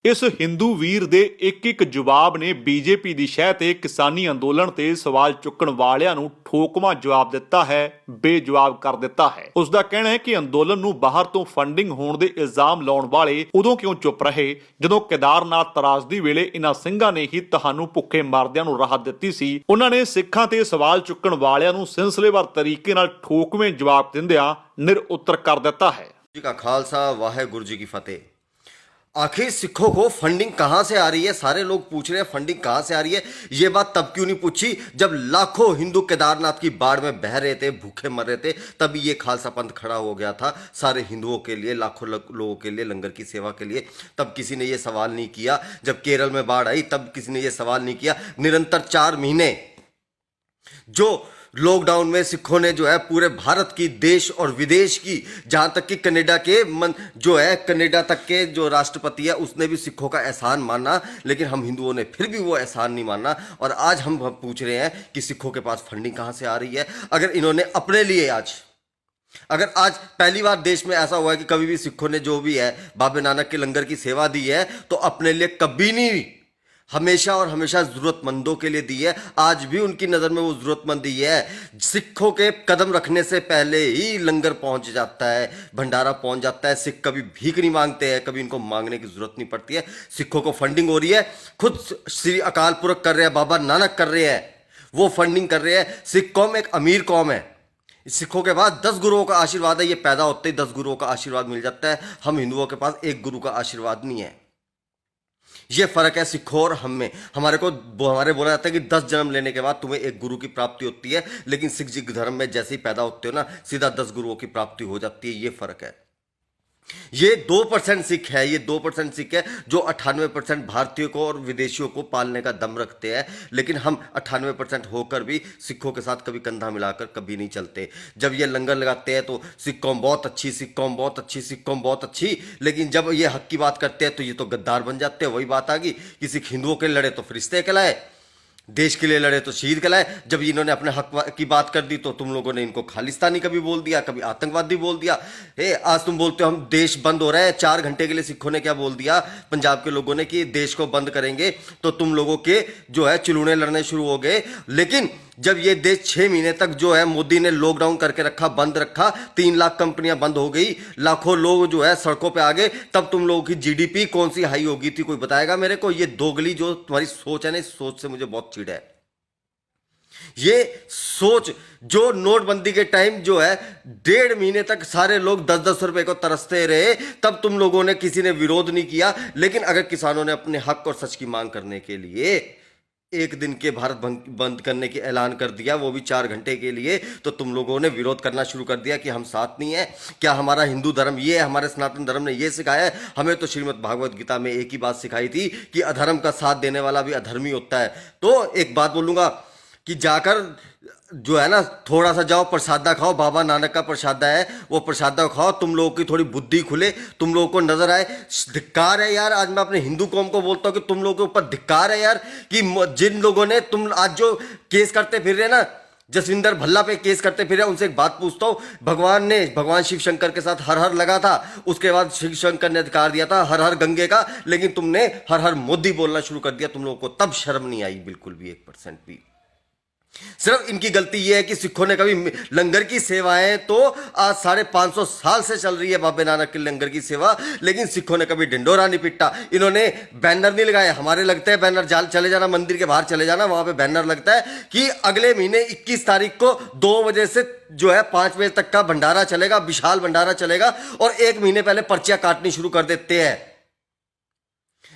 ਇਸ ਹਿੰਦੂ ਵੀਰ ਦੇ ਇੱਕ ਜਵਾਬ ਨੇ ਬੀਜੇਪੀ ਦੀ ਸ਼ਹਿ ਤੇ ਕਿਸਾਨੀ ਅੰਦੋਲਨ ਤੇ ਸਵਾਲ ਚੁੱਕਣ ਵਾਲਿਆਂ ਨੂੰ ਠੋਕਵਾਂ ਜਵਾਬ ਦਿੱਤਾ ਹੈ, ਬੇਜਵਾਬ ਕਰ ਦਿੱਤਾ ਹੈ। ਉਸ ਦਾ ਕਹਿਣਾ ਹੈ ਕਿ ਅੰਦੋਲਨ ਨੂੰ ਬਾਹਰ ਤੋਂ ਫੰਡਿੰਗ ਹੋਣ ਦੇ ਇਲਜ਼ਾਮ ਲਾਉਣ ਵਾਲੇ ਉਦੋਂ ਕਿਉਂ ਚੁੱਪ ਰਹੇ ਜਦੋਂ ਕੇਦਾਰਨਾਥ ਤਰਾਸਦੀ ਵੇਲੇ ਇਨ੍ਹਾਂ ਸਿੰਘਾਂ ਨੇ ਹੀ ਤੁਹਾਨੂੰ ਭੁੱਖੇ ਮਰਦਿਆਂ ਨੂੰ ਰਾਹਤ ਦਿੱਤੀ ਸੀ। ਉਹਨਾਂ ਨੇ ਸਿੱਖਾਂ ਤੇ ਸਵਾਲ ਚੁੱਕਣ ਵਾਲਿਆਂ ਨੂੰ ਸਿਲਸਿਲੇਵਾਰ ਤਰੀਕੇ ਨਾਲ ਠੋਕਵੇਂ ਜਵਾਬ ਦਿੰਦਿਆਂ ਨਿਰ ਉੱਤਰ ਕਰ ਦਿੱਤਾ ਹੈ। जी का खालसा वाहेगुरु जी की फतेह। आखिर सिखों को फंडिंग कहां से आ रही है? सारे लोग पूछ रहे हैं फंडिंग कहां से आ रही है। ये बात तब क्यों नहीं पूछी जब लाखों हिंदू केदारनाथ की बाढ़ में बह रहे थे, भूखे मर रहे थे, तभी ये खालसा पंथ खड़ा हो गया था सारे हिंदुओं के लिए, लाखों लोगों के लिए, लंगर की सेवा के लिए। तब किसी ने ये सवाल नहीं किया। जब केरल में बाढ़ आई तब किसी ने ये सवाल नहीं किया। निरंतर 4 महीने जो लॉकडाउन में सिखों ने जो है पूरे भारत की, देश और विदेश की, जहां तक कि कनाडा के जो है कनाडा तक के जो राष्ट्रपति है उसने भी सिखों का एहसान माना, लेकिन हम हिंदुओं ने फिर भी वो एहसान नहीं माना। और आज हम पूछ रहे हैं कि सिखों के पास फंडिंग कहां से आ रही है। अगर इन्होंने अपने लिए अगर आज पहली बार देश में ऐसा हुआ है कि कभी भी सिखों ने जो भी है बाबे नानक के लंगर की सेवा दी है तो अपने लिए कभी नहीं, हमेशा और हमेशा जरूरतमंदों के लिए दी है। आज भी उनकी नज़र में वो जरूरतमंद ही है। सिखों के कदम रखने से पहले ही लंगर पहुंच जाता है, भंडारा पहुंच जाता है। सिख कभी भीख नहीं मांगते हैं, कभी इनको मांगने की जरूरत नहीं पड़ती है। सिखों को फंडिंग हो रही है, खुद श्री अकाल पुरख कर रहे हैं, बाबा नानक कर रहे हैं, वो फंडिंग कर रहे हैं। सिख कौम एक अमीर कौम है। सिखों के पास 10 गुरुओं का आशीर्वाद है। ये पैदा होते ही 10 गुरुओं का आशीर्वाद मिल जाता है। हम हिंदुओं के पास एक गुरु का आशीर्वाद नहीं है। ये फर्क है सिखों और हम में। हमारे बोला जाता है कि 10 जन्म लेने के बाद तुम्हें एक गुरु की प्राप्ति होती है, लेकिन सिख जी धर्म में जैसे ही पैदा होते हो ना, सीधा 10 गुरुओं की प्राप्ति हो जाती है। ये फर्क है। ये 2% सिख है, ये 2% सिख है जो 98% भारतीयों को और विदेशियों को पालने का दम रखते हैं। लेकिन हम 98% होकर भी सिखों के साथ कभी कंधा मिलाकर कभी नहीं चलते। जब ये लंगर लगाते हैं तो सिख कौम बहुत अच्छी, सिख कौम बहुत अच्छी, सिख कौम बहुत अच्छी, लेकिन जब ये हक की बात करते हैं तो ये तो गद्दार बन जाते हैं। वही बात आ गई कि सिख हिंदुओं के लड़े तो फरिश्ते कहलाए, देश के लिए लड़े तो शहीद कहलाए। जब इन्होंने अपने हक की बात कर दी तो तुम लोगों ने इनको खालिस्तानी कभी बोल दिया, कभी आतंकवादी बोल दिया। आज तुम बोलते हो हम देश बंद हो रहा है। 4 घंटे के लिए सिखों ने क्या बोल दिया पंजाब के लोगों ने कि देश को बंद करेंगे, तो तुम लोगों के जो है चिलूने लड़ने शुरू हो गए। लेकिन जब ये देश 6 महीने तक जो है मोदी ने लॉकडाउन करके रखा, बंद रखा, 3 लाख कंपनियां बंद हो गई, लाखों लोग जो है सड़कों पे आ गए, तब तुम लोगों की जीडीपी कौन सी हाई होगी थी? कोई बताएगा मेरे को? ये दोगली जो तुम्हारी सोच है ना, इस सोच से मुझे बहुत चिढ़ है। ये सोच जो नोटबंदी के टाइम जो है 1.5 महीने तक सारे लोग 10-10 रुपए को तरसते रहे, तब तुम लोगों ने किसी ने विरोध नहीं किया। लेकिन अगर किसानों ने अपने हक और सच की मांग करने के लिए एक दिन के भारत बंद करने की ऐलान कर दिया, वो भी 4 घंटे के लिए, तो तुम लोगों ने विरोध करना शुरू कर दिया कि हम साथ नहीं है। क्या हमारा हिंदू धर्म ये है, हमारे सनातन धर्म ने ये सिखाया है? हमें तो श्रीमद् भागवत गीता में एक ही बात सिखाई थी कि अधर्म का साथ देने वाला भी अधर्मी होता है। तो एक बात बोलूंगा कि जाकर जो है ना, थोड़ा सा जाओ प्रसादा खाओ, बाबा नानक का प्रसादा है, वो प्रसादा खाओ, तुम लोगों की थोड़ी बुद्धि खुले, तुम लोगों को नजर आए। धिक्कार है यार, आज मैं अपने हिंदू कौम को बोलता हूं कि तुम लोगों के ऊपर धिक्कार है यार, कि जिन लोगों ने तुम आज जो केस करते फिर रहे ना, जसविंदर भल्ला पे केस करते फिर, उनसे एक बात पूछता हूं। भगवान शिव शंकर के साथ हर हर लगा था, उसके बाद शिव शंकर ने अधिकार दिया था हर हर गंगे का, लेकिन तुमने हर हर मोदी बोलना शुरू कर दिया। तुम लोगों को तब शर्म नहीं आई बिल्कुल भी, 1% भी। सिर्फ इनकी गलती यह है कि सिखों ने कभी लंगर की सेवाएं तो आज 550 साल से चल रही है बाबे नानक के लंगर की सेवा, लेकिन सिखों ने कभी ढिंडोरा नहीं पिटा। इन्होंने बैनर नहीं लगाए। हमारे लगते हैं बैनर, जाल चले जाना, मंदिर के बाहर चले जाना, वहां पे बैनर लगता है कि अगले महीने 21 तारीख को 2 बजे से जो है 5 बजे तक का भंडारा चलेगा, विशाल भंडारा चलेगा। और 1 महीने पहले पर्चियां काटनी शुरू कर देते हैं।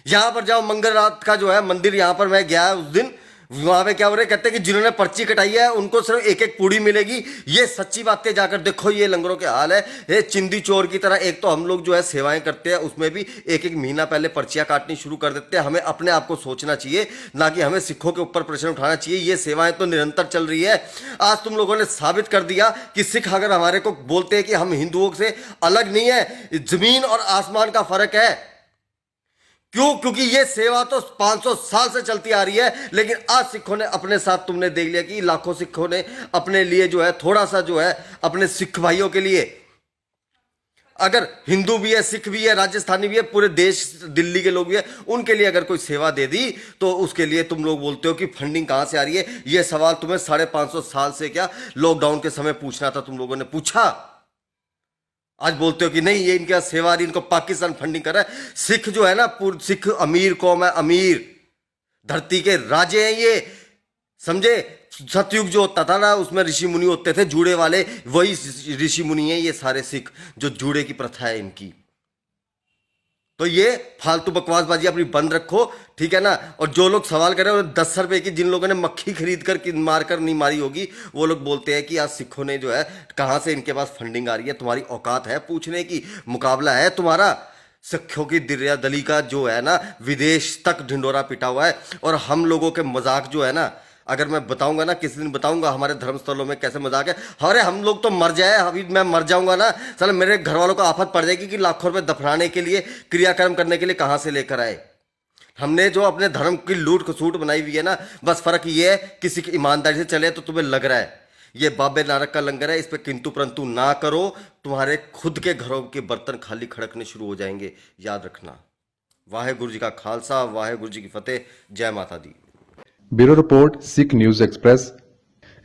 यहां पर जाओ, मंगल रात का जो है मंदिर, यहां पर मैं गया उस दिन, वहां पे क्या हो रहे, कहते हैं कि जिन्होंने पर्ची कटाई है उनको सिर्फ एक एक पूड़ी मिलेगी। ये सच्ची बातें जाकर देखो, ये लंगरों के हाल है। ये चिंदी चोर की तरह एक तो हम लोग जो है सेवाएं करते हैं, उसमें भी एक महीना पहले पर्चियां काटनी शुरू कर देते हैं। हमें अपने आप को सोचना चाहिए, ना कि हमें सिखों के ऊपर प्रश्न उठाना चाहिए। ये सेवाएं तो निरंतर चल रही है। आज तुम लोगों ने साबित कर दिया कि सिख अगर हमारे को बोलते हैं कि हम हिंदुओं से अलग नहीं है, जमीन और आसमान का फर्क है। क्यों? क्योंकि ये सेवा तो 500 साल से चलती आ रही है, लेकिन आज सिखों ने अपने साथ, तुमने देख लिया कि लाखों सिखों ने अपने लिए जो है थोड़ा सा जो है अपने सिख भाइयों के लिए अगर हिंदू भी है, सिख भी है, राजस्थानी भी है, पूरे देश दिल्ली के लोग भी है, उनके लिए अगर कोई सेवा दे दी तो उसके लिए तुम लोग बोलते हो कि फंडिंग कहां से आ रही है। यह सवाल तुम्हें 550 साल से क्या लॉकडाउन के समय पूछना था, तुम लोगों ने पूछा। आज बोलते हो कि नहीं ये इनके सेवा आ रही, इनको पाकिस्तान फंडिंग कर रहा है। सिख जो है ना, पूरे सिख अमीर कौम है, अमीर धरती के राजे हैं ये, समझे। सतयुग जो होता था ना, उसमें ऋषि मुनि होते थे जूड़े वाले, वही ऋषि मुनि हैं ये सारे सिख, जो जूड़े की प्रथा है इनकी। तो ये फालतू बकवासबाजी अपनी बंद रखो, ठीक है ना। और जो लोग सवाल कर रहे हैं 10 रुपए की, जिन लोगों ने मक्खी खरीद कर मारकर नहीं मारी होगी, वो लोग बोलते हैं कि आज सिखों ने जो है कहां से इनके पास फंडिंग आ रही है। तुम्हारी औकात है पूछने की? मुकाबला है तुम्हारा? सिखों की दरियादली का जो है ना, विदेश तक ढिंडोरा पिटा हुआ है। और हम लोगों के मजाक जो है ना, अगर मैं बताऊंगा ना, किसी दिन बताऊंगा हमारे धर्मस्थलों में कैसे मजाक है। अरे हम लोग तो मर जाए, अभी मैं मर जाऊंगा ना, साला मेरे घर वालों को आफत पड़ जाएगी कि लाखों रुपए दफनाने के लिए, क्रियाक्रम करने के लिए कहां से लेकर आए। हमने जो अपने धर्म की लूट खसूट बनाई हुई है ना, बस फर्क ये है किसी की ईमानदारी से चले तो तुम्हें लग रहा है ये बाबे नानक का लंगर है, इस पे किंतु परंतु ना करो, तुम्हारे खुद के घरों के बर्तन खाली खड़कने शुरू हो जाएंगे, याद रखना। वाहेगुरु जी का खालसा, वाहेगुरु जी की फतेह, जय माता दी। ਬਿਊਰੋ ਰਿਪੋਰਟ ਸਿੱਖ ਨਿਊਜ਼ ਐਕਸਪ੍ਰੈਸ।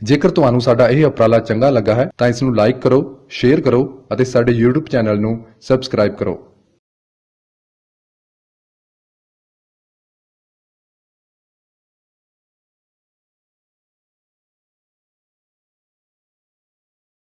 ਜੇਕਰ ਤੁਹਾਨੂੰ ਸਾਡਾ ਇਹ ਉਪਰਾਲਾ ਚੰਗਾ ਲੱਗਾ ਹੈ ਤਾਂ ਇਸ ਨੂੰ ਲਾਈਕ ਕਰੋ, ਸ਼ੇਅਰ ਕਰੋ ਅਤੇ ਸਾਡੇ YouTube ਚੈਨਲ ਨੂੰ ਸਬਸਕ੍ਰਾਈਬ ਕਰੋ।